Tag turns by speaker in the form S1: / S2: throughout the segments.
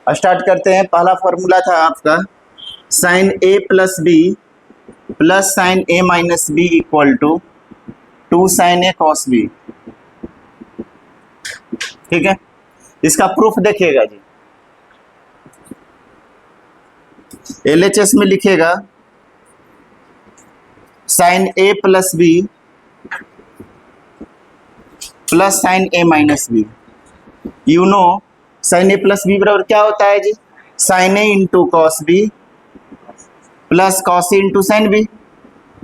S1: Start करते हैं। पहला फॉर्मूला था आपका sine A plus B plus sine A minus B equal to 2 sine A cos B. ठीक है, इसका प्रूफ देखिएगा जी। एलएचएस में लिखेगा sine A plus B plus sine A minus B. You know sine A plus B बराबर क्या होता है जी? Sine A into cos B plus cos A into sine B,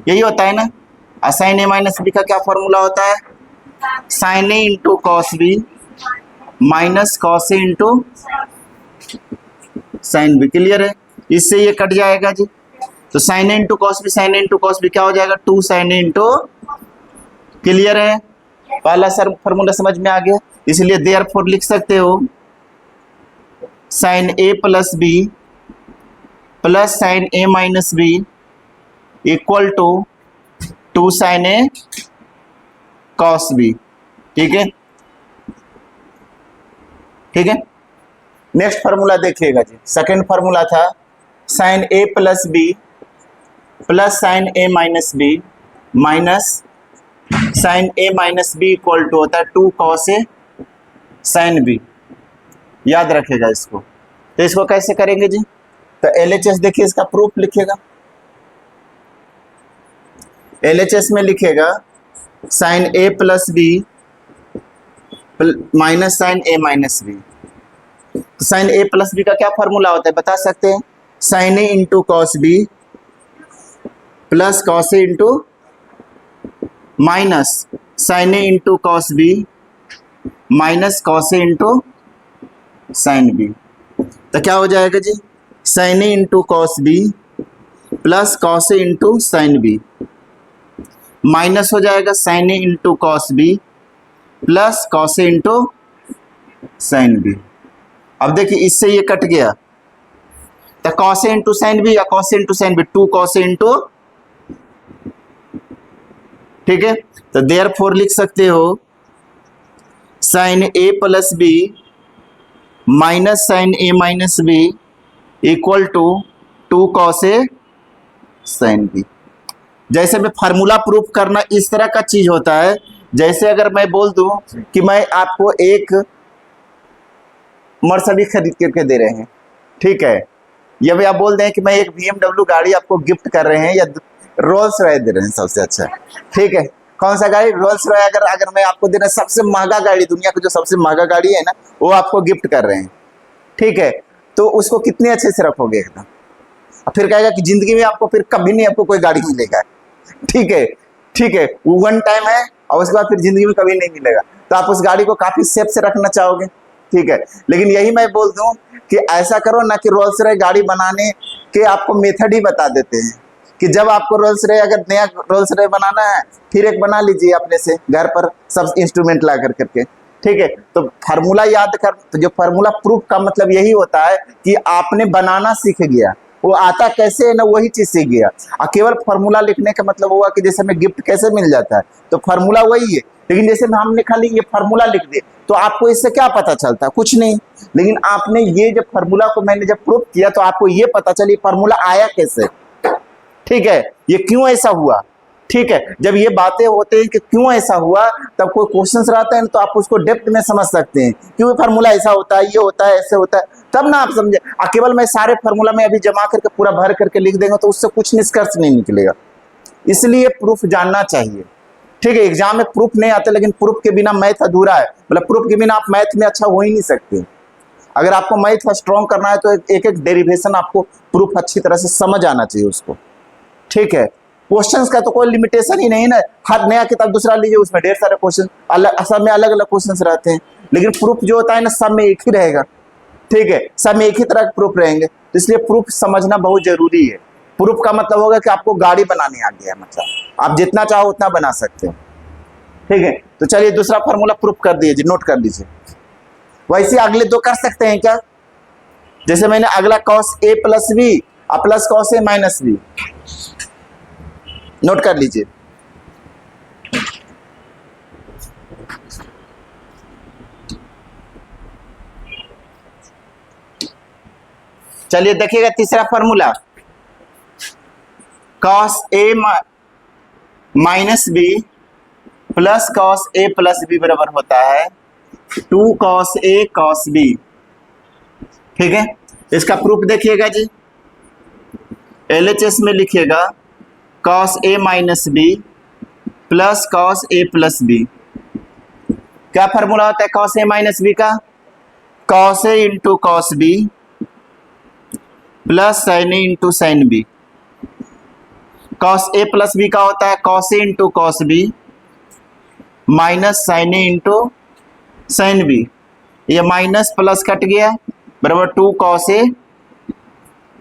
S1: यही होता है ना। और साइन ए माइनस बी का क्या फॉर्मूला होता है? Sine A into cos B minus cos A into sine B. Clear है? इससे ये कट जाएगा जी। तो sine A into cos B, sine A into cos B क्या हो जाएगा? 2 साइन ए इंटू। क्लियर है? पहला सर फॉर्मूला समझ में आ गया। इसलिए देयरफॉर लिख सकते हो sine A plus B plus sine A minus B equal to 2 sine A cos B. ठीक है, ठीक है। नेक्स्ट फार्मूला देखिएगा जी। सेकेंड फार्मूला था sine A plus B plus sine A minus B minus sine A minus B equal to होता है 2 cos A sine B. याद रखेगा इसको। तो इसको कैसे करेंगे जी? तो एलएचएस देखिए, इसका प्रूफ लिखेगा। एलएचएस में लिखेगा sine A plus B minus sine A minus B. तो साइन ए प्लस बी का क्या फॉर्मूला होता है बता सकते हैं? Sine A into cos B plus cos A into minus sine A into cos B minus cos A into sine B. तो क्या हो जाएगा जी? Sine A into cos B plus cos A into sine B minus हो जाएगा sine A into cos B plus cos A into sine B. अब देखिए इससे ये कट गया। तो cos A into sine B या cos A into sine B, 2 cos A into. ठीक है, तो देयरफॉर लिख सकते हो sine A plus B minus sine A minus B equal to 2 cos A sine B. जैसे मैं फार्मूला प्रूफ करना इस तरह का चीज होता है, जैसे अगर मैं बोल दूं कि मैं आपको एक मर्सिडीज खरीद करके दे रहे हैं, ठीक है, या भी आप बोल दें कि मैं एक BMW गाड़ी आपको गिफ्ट कर रहे हैं या रोल्स रॉय दे रहे हैं सबसे अच्छा। ठीक है, कौन सा गाड़ी? रोल्स रॉय। अगर मैं आपको दे रहा सबसे महंगा गाड़ी, दुनिया की जो सबसे महंगा गाड़ी है ना, वो आपको गिफ्ट कर रहे हैं। ठीक है, तो उसको कितने अच्छे से रखोगे एकदम। फिर कहेगा कि जिंदगी में आपको फिर कभी नहीं आपको कोई गाड़ी मिलेगा। ठीक है, ठीक है, वो वन टाइम है और उसके बाद फिर जिंदगी में कभी नहीं मिलेगा। तो आप उस गाड़ी को काफी सेफ से रखना चाहोगे। ठीक है, लेकिन यही मैं बोल दूं कि ऐसा करो ना कि रोल्स रॉय गाड़ी बनाने के आपको मेथड ही बता देते हैं कि जब आपको रोल्स रॉय, अगर नया रोल्स रॉय बनाना है फिर एक बना लीजिए अपने से घर पर सब इंस्ट्रूमेंट ला करके। ठीक है, तो फार्मूला याद कर। तो जो फार्मूला प्रूफ का मतलब यही होता है कि आपने बनाना सीख गया, वो आता कैसे है ना वही चीज सीख गया। और केवल फार्मूला लिखने का मतलब हुआ कि जैसे हमें गिफ्ट कैसे मिल जाता है, तो फार्मूला वही है। लेकिन जैसे हमने खाली ये फार्मूला लिख दिया तो आपको इससे क्या पता चलता? कुछ नहीं। लेकिन आपने ये जब फार्मूला को मैंने जब प्रूफ किया तो आपको ये पता चली फार्मूला आया कैसे। ठीक है, ये क्यों ऐसा हुआ। ठीक है, जब ये बातें होते हैं कि क्यों ऐसा हुआ, तब कोई क्वेश्चंस रहते हैं तो आप उसको डेप्थ में समझ सकते हैं। क्यों फार्मूला ऐसा होता है, ये होता है, ऐसे होता है, तब ना आप समझे। केवल मैं सारे फार्मूला में अभी जमा करके पूरा भर करके लिख देंगे तो उससे कुछ निष्कर्ष नहीं निकलेगा। इसलिए प्रूफ जानना चाहिए। ठीक है, एग्जाम में प्रूफ नहीं आते, लेकिन प्रूफ के बिना मैथ अधूरा है। मतलब प्रूफ के बिना आप मैथ में अच्छा हो ही नहीं सकते। अगर आपको मैथ स्ट्रॉन्ग करना है तो एक एक डेरिवेशन आपको प्रूफ अच्छी तरह से समझ आना चाहिए उसको। ठीक है, क्वेश्चंस का तो कोई लिमिटेशन ही नहीं ना। हर नया किताब दूसरा लीजिए, उसमें ढेर सारे क्वेश्चन, सब में अलग अलग क्वेश्चंस रहते हैं। लेकिन प्रूफ जो होता है ना, सब में एक ही रहेगा। ठीक है, सब में एक ही तरह के प्रूफ रहेंगे। तो इसलिए प्रूफ समझना बहुत जरूरी है। प्रूफ का मतलब होगा कि आपको गाड़ी बनानी आ गया, मतलब आप जितना चाहो उतना बना सकते हो। ठीक है, तो चलिए दूसरा फार्मूला प्रूफ कर दीजिए, नोट कर लीजिए। वैसे अगले दो कर सकते हैं क्या? जैसे मैंने अगला कॉस ए प्लस बी और plus cos A minus B, note कर लीजिए। चलिए देखिएगा तीसरा formula, cos a minus B plus cos a plus B बराबर होता है 2 cos a cos b। ठीक है, इसका प्रूफ देखिएगा जी, LHS में लिखिएगा cos a minus B plus cos a plus B. क्या फॉर्मूला होता है cos a माइनस बी का? cos a into cos b plus sin a into sin b। cos a plus b का होता है cos a into cos b minus sin a into sin b। ये minus plus cut गया बराबर 2 cos a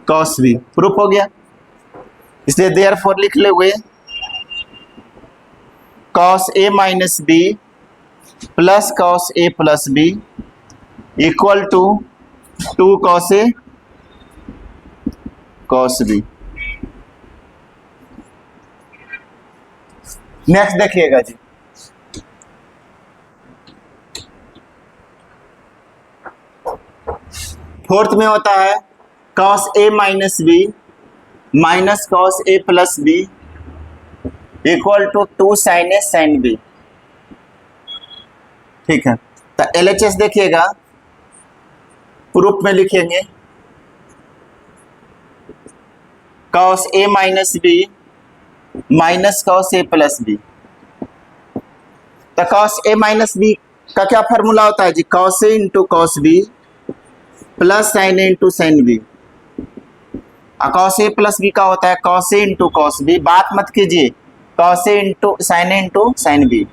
S1: cos b। Proof हो गया, इसलिए therefore लिख ले हुए cos a minus b plus cos a plus b equal to 2 cos a cos b। Next देखिएगा जी, फोर्थ में होता है cos a minus B minus cos a plus B equal to 2 sin a sin b। ठीक है, तो LHS देखिएगा, proof में लिखेंगे cos a minus B minus cos a plus B. तो cos a माइनस बी का क्या फॉर्मूला होता है जी? cos a into cos b plus sin a into sin b। cos a plus b का होता है cos a into cos b, बात मत कीजिए, cos a into sin a into sin b।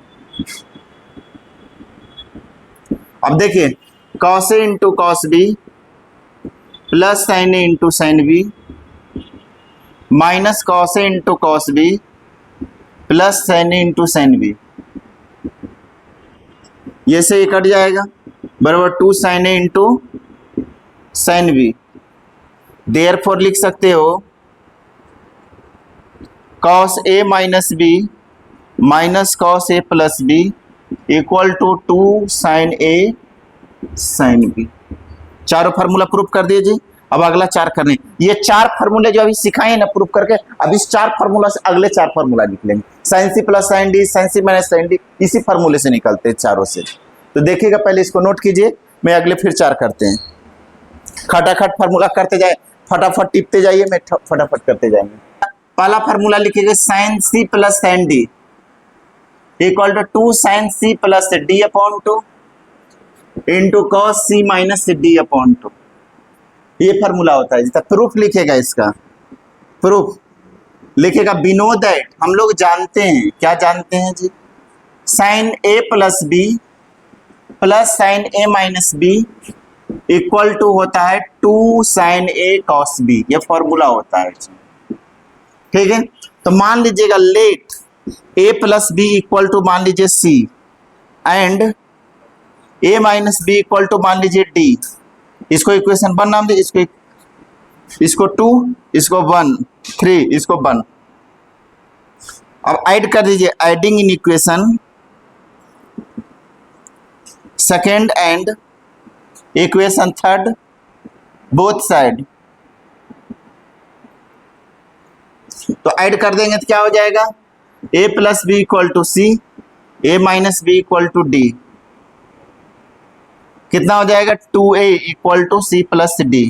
S1: अब देखिए cos a into cos b plus sin a into sin b minus cos a into cos b plus sin a into sin b। ये से cut जाएगा बराबर 2 sin a into sin b। Therefore लिख सकते हो cos a minus b minus cos a plus b equal to 2 sin a sin b। चारों formula proof कर दीजिए। अब अगला 4 करने, ये 4 फार्मूले जो अभी सिखाए ना प्रूफ करके, अब इस 4 फार्मूला से अगले 4 फार्मूला निकलेंगे। sin c plus sin d, sin c minus sin d, इसी फार्मूले से निकलते हैं चारों से। तो देखिएगा, पहले इसको नोट कीजिए, मैं अगले फिर 4 करते हैं। खटाखट फार्मूला करते जाए, फटाफट टिपते जाइए, मैं फटाफट करते जाएंगे। पहला फार्मूला लिखिएगा sin c plus sin d equal to 2 sin c plus d upon 2 into cos c minus d upon 2। ये फार्मूला होता है। जितना प्रूफ लिखेगा, इसका प्रूफ लिखेगा बिनो दैट, हम लोग जानते हैं, क्या जानते हैं जी? sin a plus b plus sin a minus b equal to होता है 2 sin a cos b। ये फॉर्मूला होता है, ठीक है। तो मान लीजिएगा let a plus B equal to मान लीजिए c and a minus B equal to मान लीजिए d। इसको इक्वेशन 1 नाम दीजिए, इसको 2, इसको 1, 3, इसको 1। अब ऐड कर दीजिए, adding in equation second and equation third both side. तो ऐड कर देंगे तो क्या हो जाएगा? a plus B equal to C, a minus B equal to D. कितना हो जाएगा? 2a equal to C plus D.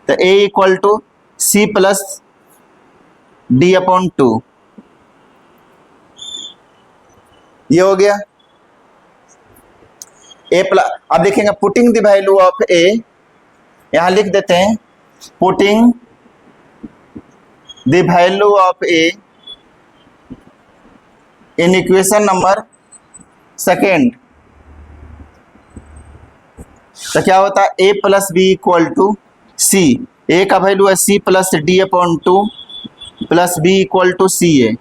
S1: तो a equal to C plus D upon 2। ये हो गया a प्लस। अब देखेंगे putting the value of a, यहां लिख देते हैं putting the value of a in equation number second. तो क्या होता है? a plus B equal to C, a का वैल्यू है c plus D upon 2 plus b equal to C है।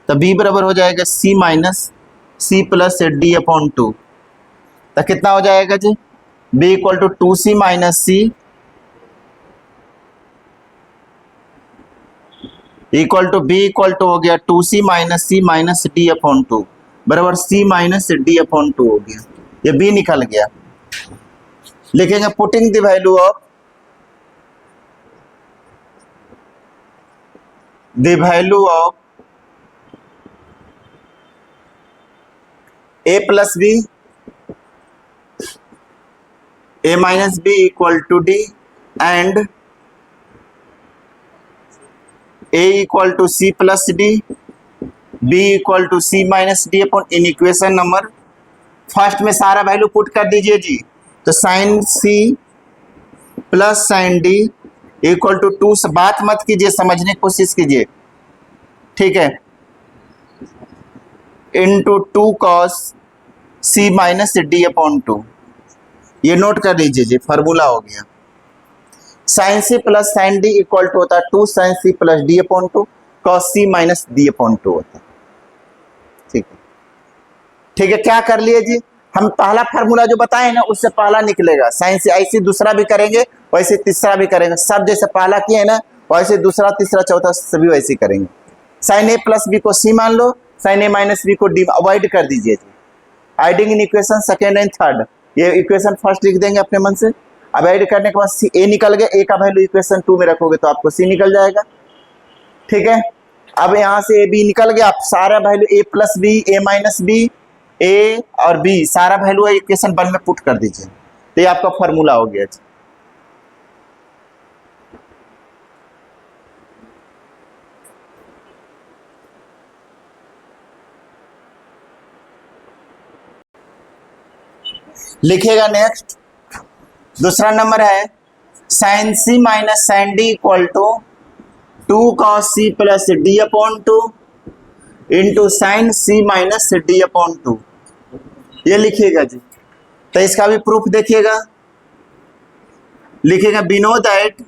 S1: तो b बराबर हो जाएगा c minus c plus D upon 2। तो कितना हो जाएगा जी? b equal to 2c minus c equal to b equal to हो गया 2c minus c minus D upon 2 बराबर c माइनस डी अपॉन 2 हो गया। ये b निकल गया। लिखेंगे putting the value of the value of A plus B A minus B equal to D and A equal to C plus D B equal to C minus D upon in equation number first में सारा value put कर दीजिए जी। तो sine C plus sine D equal to 2, बात मत कीजिए, समझने की कोशिश कीजिए, ठीक है, into 2 cos C minus D upon 2, ये नोट कर लीजिए जी, फार्मूला हो गया। Sine C plus sine D equal to होता है 2 साइन सी plus D upon 2 cos C minus D upon 2 होता है, ठीक है, ठीक है। क्या कर लिए जी, हम पहला फार्मूला जो बताए ना उससे पहला निकलेगा, साइन से ऐसे दूसरा भी करेंगे वैसे तीसरा भी करेंगे, सब जैसे पहला किए ना वैसे दूसरा तीसरा चौथा सभी वैसे करेंगे। साइन ए प्लस बी को सी मान लो, साइन ए माइनस बी को डी अवॉइड कर दीजिए जी। Adding in equation second and third, ये इक्वेशन फर्स्ट लिख देंगे अपने मन से। अब ऐड करने के बाद सी ए निकल गया, ए का वैल्यू इक्वेशन 2 में रखोगे तो आपको सी निकल जाएगा, ठीक है। अब यहाँ से ए बी निकल गया, आप सारा value A plus B A minus B ए और बी सारा वैल्यू इक्वेशन 1 में पुट कर दीजिए, तो ये आपका फॉर्मूला हो गया। लिखिएगा नेक्स्ट, दूसरा नंबर है sine C minus sine D equal to 2 cos C plus D upon 2 into sine C minus D upon 2, ये लिखिएगा जी। तो इसका भी प्रूफ देखिएगा, लिखिएगा we know that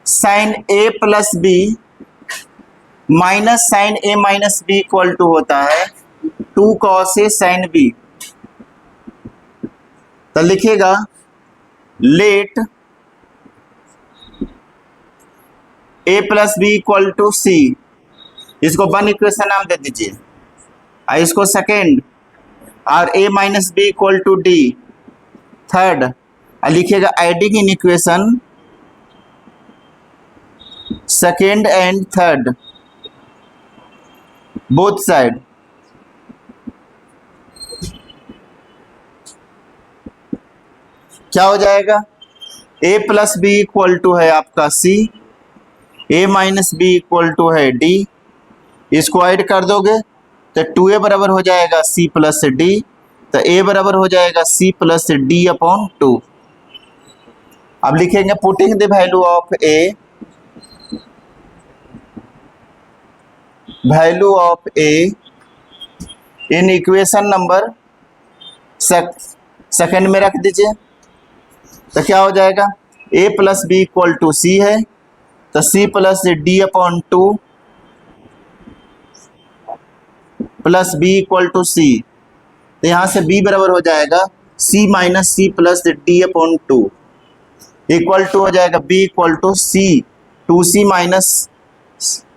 S1: sine A plus B minus sine A minus B equal to होता है 2 cos A sine B. तो लिखिएगा let A plus B equal to C, इसको 1 इक्वेशन नाम दे दीजिए, और इसको सेकेंड, और A minus B equal to D third, और लिखिएगा adding in equation second and third both side. क्या हो जाएगा, a plus B equal to है आपका c, a minus B equal to है d, इसको ऐड कर दोगे तो 2a बराबर हो जाएगा c प्लस d, तो a बराबर हो जाएगा c प्लस d अपॉन 2। अब लिखेंगे putting the value of a, value of a in equation number second में रख दीजिए, तो क्या हो जाएगा, a plus B equal to C है, तो c plus D upon 2 plus b equal to C, तो यहाँ से b बराबर हो जाएगा c minus C plus D upon 2 equal to हो जाएगा b equal to C 2c minus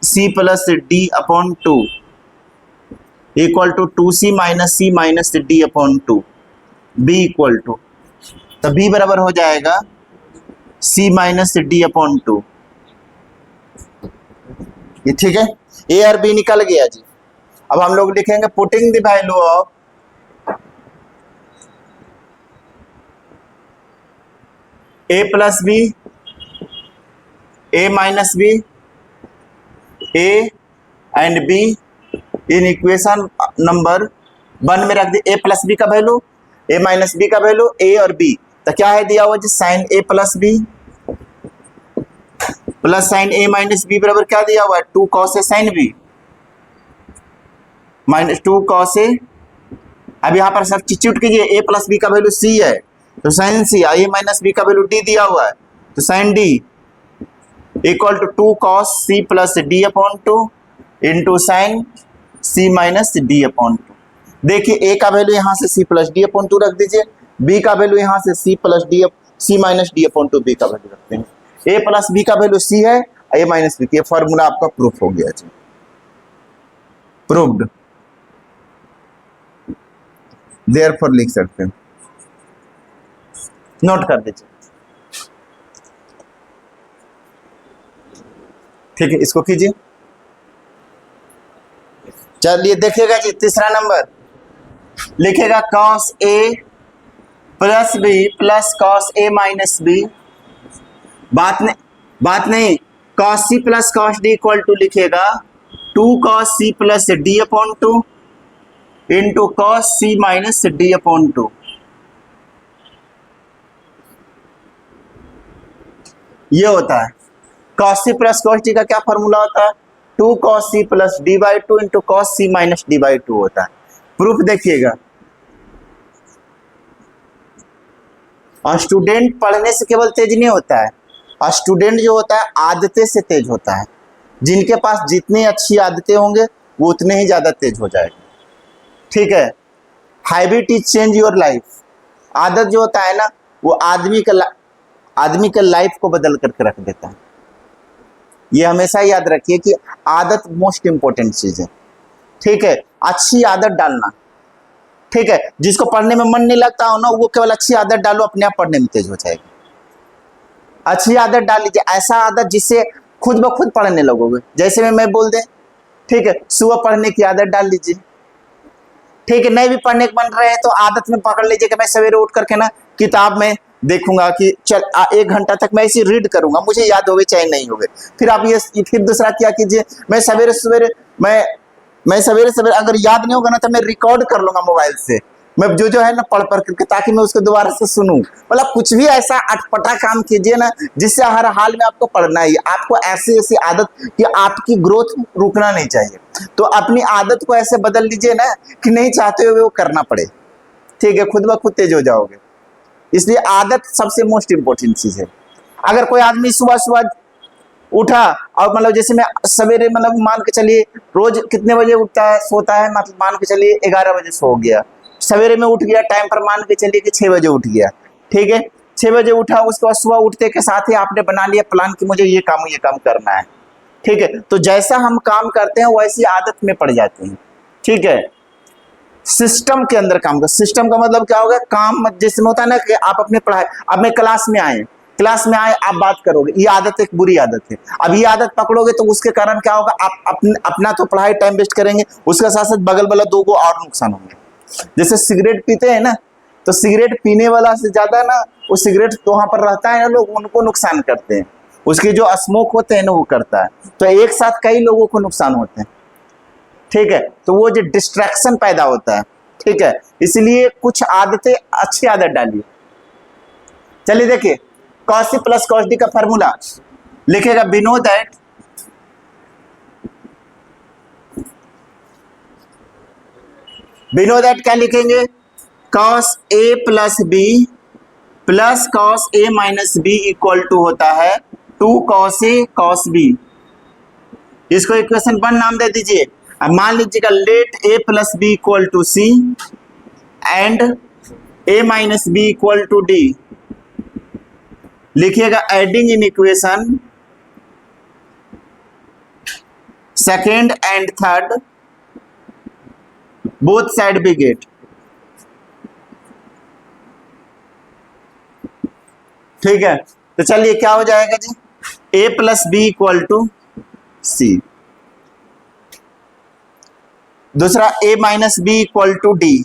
S1: C plus D upon 2 equal to 2c minus C minus D upon 2, b equal to, तो b बराबर हो जाएगा c minus D upon 2, ये ठीक है, a और b निकल गया जी। अब हम लोग लिखेंगे putting the value of a plus B a minus B a and b in equation number 1 में रख दी, a प्लस बी का वैल्यू a माइनस बी का वैल्यू a और b, तो क्या है दिया हुआ जी, sine a plus B plus sine a minus B बराबर क्या दिया हुआ है, 2 cos a sine b minus 2 cos a। अब यहाँ पर सब्स्टिट्यूट कीजिए, a प्लस बी का वैल्यू c है तो sine c, a minus B का वैल्यू d दिया हुआ है तो sine d equal to 2 cos c plus d upon 2 into sine c minus d upon 2। देखिए a का वैल्यू यहाँ से c प्लस d अपॉन 2 रख दीजिए, b का वैल्यू यहाँ से c plus d c minus d upon 2 b का वैल्यू रखते हैं, a प्लस b का वैल्यू c है, a माइनस b, ये फॉर्मूला आपका प्रूफ हो गया जी, प्रूव्ड, देयरफॉर लिख सकते हैं, नोट कर दीजिए। ठीक है, इसको कीजिए। चलिए देखिएगा जी, तीसरा नंबर लिखेगा cos A plus B plus cos A minus B. बात नहीं, cos C plus cos D equal to लिखेगा 2 cos C plus D upon 2 into cos C minus D upon 2। ये होता है cos C plus cos D का क्या formula होता है, 2 cos C plus D by 2 into cos C minus D by 2 होता है। प्रूफ देखिएगा, और स्टूडेंट पढ़ने से केवल तेज नहीं होता है, और स्टूडेंट जो होता है आदतें से तेज होता है। जिनके पास जितनी अच्छी आदतें होंगे वो उतने ही ज्यादा तेज हो जाएंगे। ठीक है, habit is change your life. आदत जो होता है ना, वो आदमी का लाइफ को बदल करके रख देता है। ये हमेशा याद रखिए कि आदत मोस्ट इंपॉर्टेंट चीज है। ठीक है, अच्छी आदत डालना। ठीक है, जिसको पढ़ने में मन नहीं लगता हो ना, वो केवल अच्छी आदत डालो, अपने आप पढ़ने में तेज हो जाएगी। अच्छी आदत डाल लीजिए, ऐसा आदत जिससे खुद ब खुद पढ़ने लगोगे। जैसे मैं बोल दे, ठीक है, सुबह पढ़ने की आदत डाल लीजिए। ठीक है, नहीं भी पढ़ने के मन रहे तो आदत में पकड़ लीजिए कि मैं सवेरे उठ करके ना किताब में देखूंगा कि चल 1 घंटा तक मैं इसे रीड करूंगा, मुझे याद होगे चाहे नहीं होगे। फिर आप ये फिर दूसरा क्या कीजिए, मैं सवेरे सवेरे अगर याद नहीं होगा ना तो मैं रिकॉर्ड कर लूंगा मोबाइल से, मैं जो है ना पढ़ करके, ताकि मैं उसको दोबारा से सुनूं। मतलब कुछ भी ऐसा अटपटा काम कीजिए ना जिससे हर हाल में आपको पढ़ना ही। आपको ऐसी आदत कि आपकी ग्रोथ रुकना नहीं चाहिए, तो अपनी आदत को ऐसे बदल लीजिए ना कि नहीं चाहते हुए वो करना पड़े। ठीक है, खुद ब खुद तेज हो जाओगे। इसलिए आदत सबसे मोस्ट इंपॉर्टेंट चीज है। अगर कोई आदमी सुबह सुबह उठा और मतलब जैसे मैं सवेरे मतलब मान के चलिए रोज कितने बजे उठता है सोता है, मतलब मान के चलिए 11 बजे सो गया, सवेरे में उठ गया टाइम पर, मान के चलिए कि 6 बजे उठ गया। ठीक है, 6 बजे उठा, उसके बाद सुबह उठते के साथ ही आपने बना लिया प्लान कि मुझे ये काम करना है। ठीक है, तो जैसा हम काम करते हैं वैसी आदत में पड़ जाते हैं। ठीक है, सिस्टम के अंदर काम कर। सिस्टम का मतलब क्या होगा, काम जिसमें होता है ना कि आप अपने पढ़ाई, अब मैं क्लास में आए आप बात करोगे, ये आदत एक बुरी आदत है। अब ये आदत पकड़ोगे तो उसके कारण क्या होगा, आप अपना तो पढ़ाई टाइम वेस्ट करेंगे, उसके साथ साथ बगल वाला 2 को और नुकसान होंगे। जैसे सिगरेट पीते हैं ना, तो सिगरेट पीने वाला से ज्यादा ना वो सिगरेट तो वहां पर रहता है ना, लोग उनको नुकसान करते हैं। उसके जो स्मोक होते हैं ना वो करता है, तो एक साथ कई लोगों को नुकसान होते हैं। ठीक है, तो वो जो डिस्ट्रैक्शन पैदा होता है। ठीक है, इसलिए कुछ आदतें, अच्छी आदत डालिए। चलिए देखिए, cos C plus cos D का फॉर्मूला लिखेगा, बिनो दैट क्या लिखेंगे, cos A plus B plus cos A minus B equal to होता है 2 cos A cos B। इसको इक्वेशन 1 नाम दे दीजिए। अब मान लीजिएगा let A plus B equal to C and A minus B equal to D। लिखिएगा adding in equation second and third, both side we get. ठीक है, तो चलिए क्या हो जाएगा जी, A plus B equal to C। दूसरा A minus B equal to D।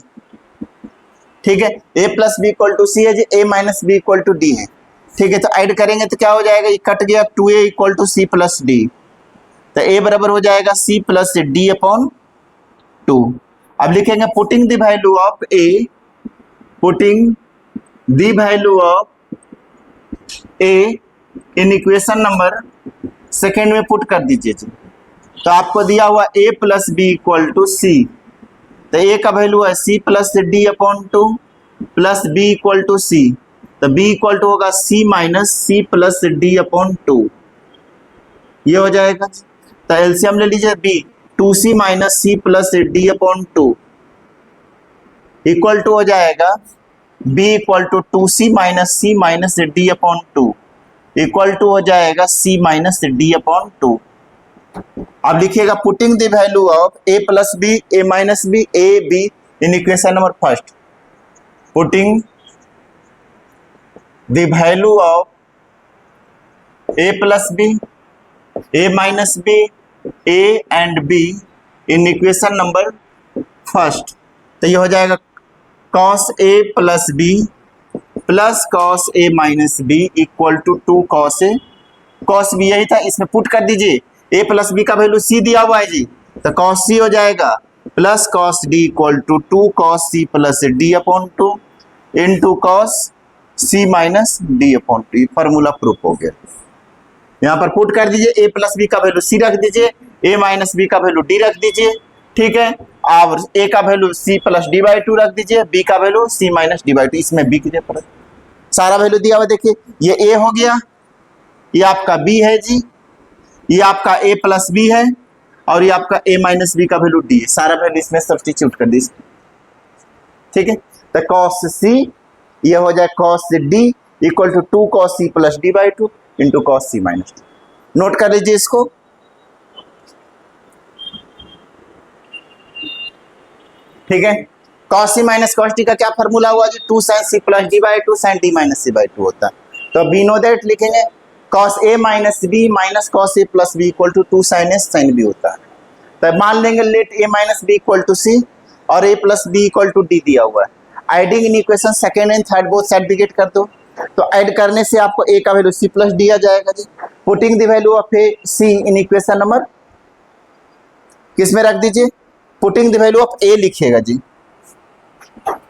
S1: ठीक है, A plus B equal to C है जी, A minus B equal to D है। ठीक है, तो ऐड करेंगे तो क्या हो जाएगा, ये कट गया, 2A equal to C plus D, तो A बराबर हो जाएगा C प्लस D अपॉन 2। अब लिखेंगे putting the value of A, putting the value of A in equation number second में पुट कर दीजिए जी। तो आपको दिया हुआ A plus B equal to C, तो A का वैल्यू है C plus D upon 2 plus B equal to C, तो B इक्वल टू होगा C minus C plus D upon 2। ये हो जाएगा, तो एलसीएम ले लीजिए B, 2C minus C plus D upon 2 equal to हो जाएगा B equal to 2C minus C minus D upon 2 equal to हो जाएगा C माइनस D अपॉन 2। अब लिखिएगा putting the value of A plus B, A minus B, A B in equation number first, putting the value of A plus B A minus B, A and B in equation number first. तो ये हो जाएगा cos A plus B plus cos A minus B equal to 2 cos A cos B, यही था। इसमें put कर दीजिए, A plus B का वैल्यू सी दिया हुआ है जी, तो कॉस सी हो जाएगा plus cos D equal to 2 cos C plus D upon 2 into cos C minus D upon 2। Formula proof हो गया। यहाँ पर पुट कर दीजिए, ए प्लस बी का वैल्यू सी रख दीजिए, ए माइनस बी का वैल्यू डी रख दीजिए, ठीक है। और ए का value C plus D by 2 रख दीजिए, बी का value C minus D by 2, इसमें बी कीजिए फर्क। सारा वैल्यू दिया हुआ देखिए, ये ए हो गया, ये आपका बी है जी, ये आपका ए प्लस बी है, और ये आपका ए माइनस बी का वैल्यू डी है। सारा वैल्यू इसमें सब्स्टिट्यूट कर दीजिए, ठीक है। तो कॉस सी ये हो जाए cos D equal to 2 cos C plus D by 2 into cos C minus D. Note कर लीजिए इसको। ठीक है, cos C minus cos D का क्या फॉर्मूला हुआ जी, 2 sine C plus D by 2 sine D minus C by 2 होता है। तो वी नो दैट लिखेंगे cos A minus B minus cos A plus B equal to 2 sine A sine B होता है। तो मान लेंगे let A minus B equal to C और A plus B equal to D दिया हुआ है। Adding in equation second and third both side digit कर दो, तो ऐड करने से आपको ए का वैल्यू सी प्लस डी आ जाएगा जी। Putting the value of A C in equation number किस में रख दीजिए, putting the value of A लिखिएगा जी,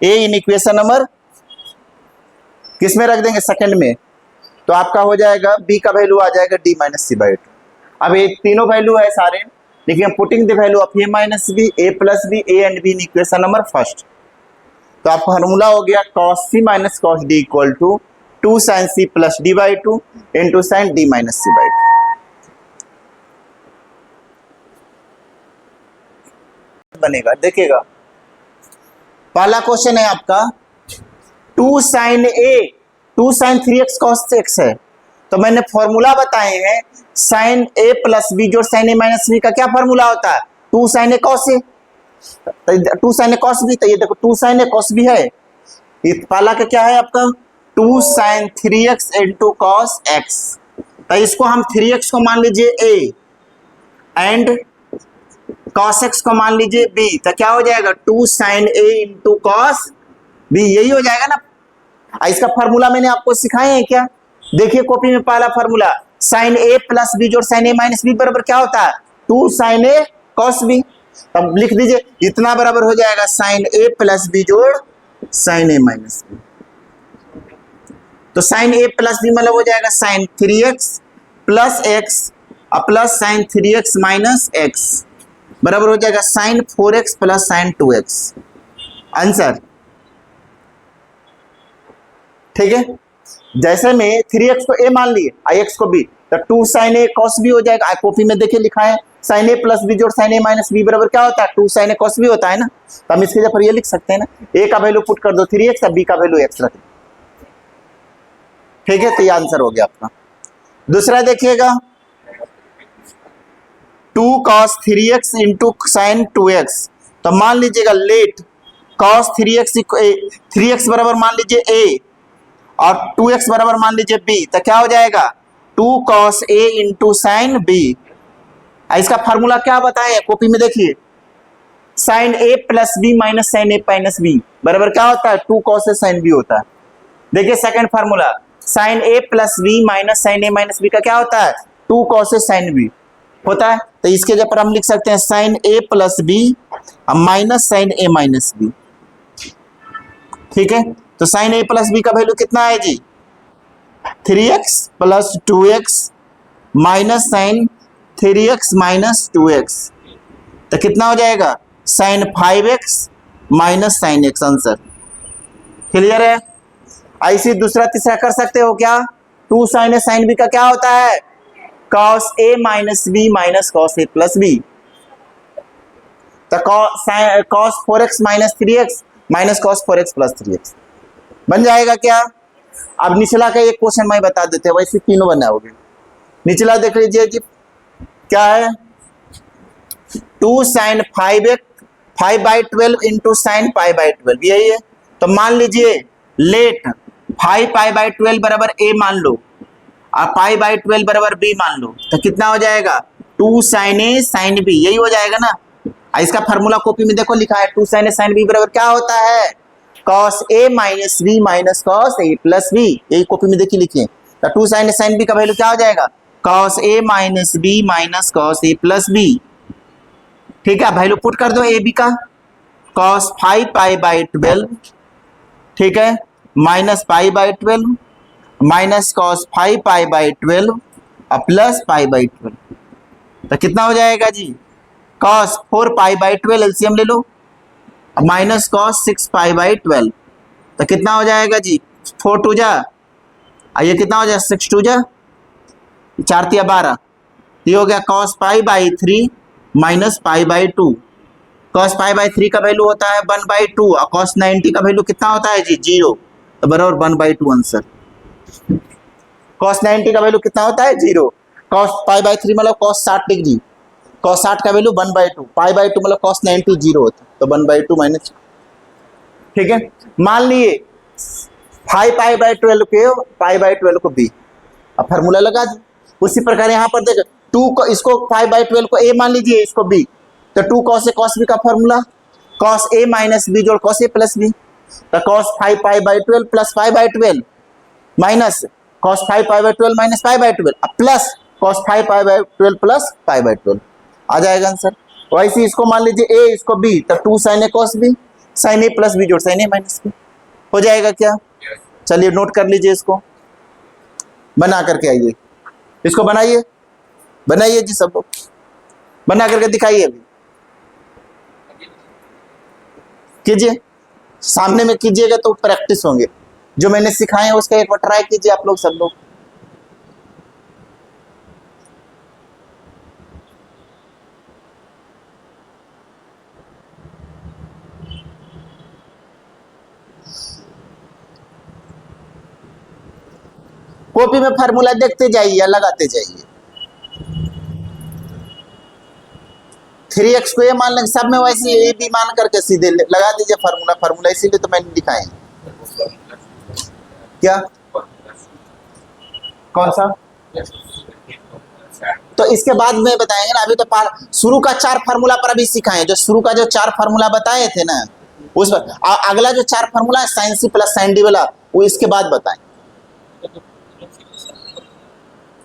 S1: ए इन इक्वेशन नंबर किस में रख देंगे, सेकंड में। तो आपका हो जाएगा बी का वैल्यू आ जाएगा डी माइनस सी बाई 2। अब ये तीनों वैल्यू है सारे, लेकिन putting the value of A minus B, A plus B, A and B in equation number first. तो आपका फॉर्मूला हो गया cos C minus cos D equal to 2 sine C plus D by 2 into sine D minus C by 2। बनेगा, देखिएगा पहला question है आपका 2 sine A 2 sine 3x cos x है। तो मैंने फॉर्मूला बताए हैं साइन ए प्लस बी जोड़ साइन ए माइनस बी का क्या फॉर्मूला होता है, 2 sine A cos A, 2 sine A cos B. तो ये देखो 2 साइन ए कॉस बी है, ये पहला का क्या है आपका 2 sine 3x into cos x। तो इसको हम 3x को मान लीजिए a एंड cos x को मान लीजिए b। तो क्या हो जाएगा 2 sine a into cos b, यही हो जाएगा ना। इसका फॉर्मूला मैंने आपको सिखाए हैं क्या, देखिए कॉपी में पहला formula sine a plus B जोड़ साइन a माइनस बी बराबर क्या होता है 2 साइन a cos b। तब लिख दीजिए इतना बराबर हो जाएगा साइन a प्लस बी जोड़ साइन a माइनस बी। तो साइन a प्लस बी मतलब हो जाएगा sine 3x plus x plus sine 3x minus x बराबर हो जाएगा sign 4x plus sign 2x। Answer ठीक है। जैसे में 3x को a मान लिए आई x को b, तो 2 साइन a cos b हो जाएगा। कॉपी में देखिए लिखा है साइन a प्लस बी जोड़ साइन a माइनस बी बराबर क्या होता है 2 साइन a cos b होता है ना। तो हम इसके जगह पर ये लिख सकते हैं ना, a का वैल्यू पुट कर दो 3x और b का वैल्यू x रख दो, ठीक है। तो ये आंसर हो गया आपका। दूसरा देखिएगा 2 cos 3x into sine 2x। तो मान लीजिएगा लेट cos 3x बराबर मान लीजिए a और 2x बराबर मान लीजिए b। तो क्या हो जाएगा 2 cos a into sine b। इसका फार्मूला क्या बताएं कॉपी में देखिए, sine a plus B minus sine a minus B बराबर क्या होता है 2 cos a साइन b होता है। देखिए second formula sine a plus B minus sine a minus B का क्या होता है 2 cos a साइन b होता है। तो इसके जगह पर हम लिख सकते हैं sine a plus B minus sine a minus b, ठीक है। तो साइन a प्लस बी का वैल्यू कितना है जी 3x plus 2x minus sine 3x minus 2x। तो कितना हो जाएगा sine 5x minus sine x। Answer clear है। ऐसे दूसरा तीसरा कर सकते हो क्या, 2 साइन a साइन b का क्या होता है cos a minus B minus cos a plus B. तो cos 4x minus 3x minus cos 4x plus 3x बन जाएगा क्या। अब निचला का एक क्वेश्चन मैं बता देते हैं, वैसे तीनों बनाओगे। निचला देख लीजिए जी क्या है 2 साइन 5/12 इंटू साइन π/12 यही है। तो मान लीजिए लेट 5π/12 बराबर a मान लो और पाई बाई 12 बराबर बी मान लो, तो कितना हो जाएगा 2 sin a sin b, यही हो जाएगा ना। इसका फार्मूला कॉपी में देखो लिखा है 2 sin a sin b बराबर क्या होता है cos a minus b minus cos a plus b, यही कॉपी में देखिए लिखिए। तो 2 sin a sin b का वैल्यू क्या हो जाएगा cos a minus b minus cos a plus b। ठीक है, वैल्यू पुट कर दो ए बी का, cos 5 पाई बाई 12, ठीक है, minus pi by 12 minus cos 5 pi by 12 और प्लस पाई बाई 12, तो कितना हो जाएगा जी cos 4 पाई बाई 12, एलसीएम ले लो, माइनस cos 6 पाई बाई 12, तो कितना हो जाएगा जी 4 टू जा, ये कितना हो जाएगा 6 टू जा 4 तिया 12, ये हो गया cos pi by 3 minus pi by 2, cos pi by 3 का वैल्यू होता है 1 बाई 2 और cos 90 का वैल्यू कितना होता है जी 0, तो बराबर 1 बाई 2 आंसर। cos 90 का वैल्यू कितना होता है 0, cos पाई बाई 3 मतलब cos 60 डिग्री, cos 60 का वैल्यू 1 बाई 2, पाई बाई 2 मतलब cos 90 0 होता है, तो 1 बाई 2 माइनस। ठीक है, मान लिए 5 पाई बाई 12 को पाई बाई 12 को b, अब फार्मूला लगा दी। उसी प्रकार यहाँ पर देख 2 को, इसको 5 बाई 12 को a मान लीजिए, इसको b, तो 2 cos a cos b का formula cos a minus b जोड़ cos a प्लस b, तो cos 5 pi by 12 plus 5 by 12 minus cos 5 pi by 12 minus 5 by 12 plus cos 5 pi by 12 plus 5 by 12, आ जाएगा answer. वैसे इसको मान लीजिए a, इसको b, तो 2 sin a cos b, sin a plus b जोड़ sin a minus b, हो जाएगा क्या? चलिए नोट कर लीजिए, इसको बना करके आइए, इसको बनाइए, बनाइए जी सब लोग, बना करके दिखाइए, अभी कीजिए, सामने में कीजिएगा तो प्रैक्टिस होंगे, जो मैंने सिखाए हैं उसका एक बार ट्राई कीजिए आप लोग सब लोग। कॉपी में फार्मूला देखते जाइए या लगाते जाइए। 3x को ये मान लेंगे, सब में वैसे ए बी मान करके सीधे लगा दीजिए फार्मूला, फार्मूला इसीलिए तो मैंने दिखाया है। क्या कौन सा? तो इसके बाद में बताएंगे ना, अभी तो शुरू का 4 फार्मूला पर अभी सिखाए, जो शुरू का जो 4 फार्मूला बताए थे ना, उस पर अगला जो 4 फार्मूला है साइन सी प्लस साइन डी वाला, वो इसके बाद बताएं।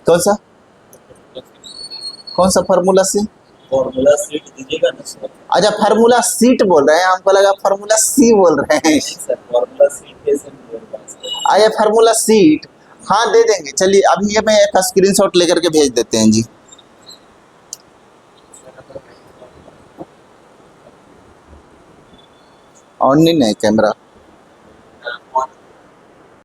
S1: कौन सा फार्मूला सी?
S2: फॉर्मूला सीट दीजिएगा ना सर।
S1: अच्छा, फार्मूला सीट बोल रहे हैं, हमको लगा फार्मूला सी बोल रहे हैं
S2: सर। फॉर्मूला सीट कैसे बोल?
S1: आया फार्मूला सीट, हाँ दे देंगे। चलिए अभी ये मैं एक स्क्रीनशॉट लेकर के भेज देते हैं जी। ऑन नहीं है कैमरा।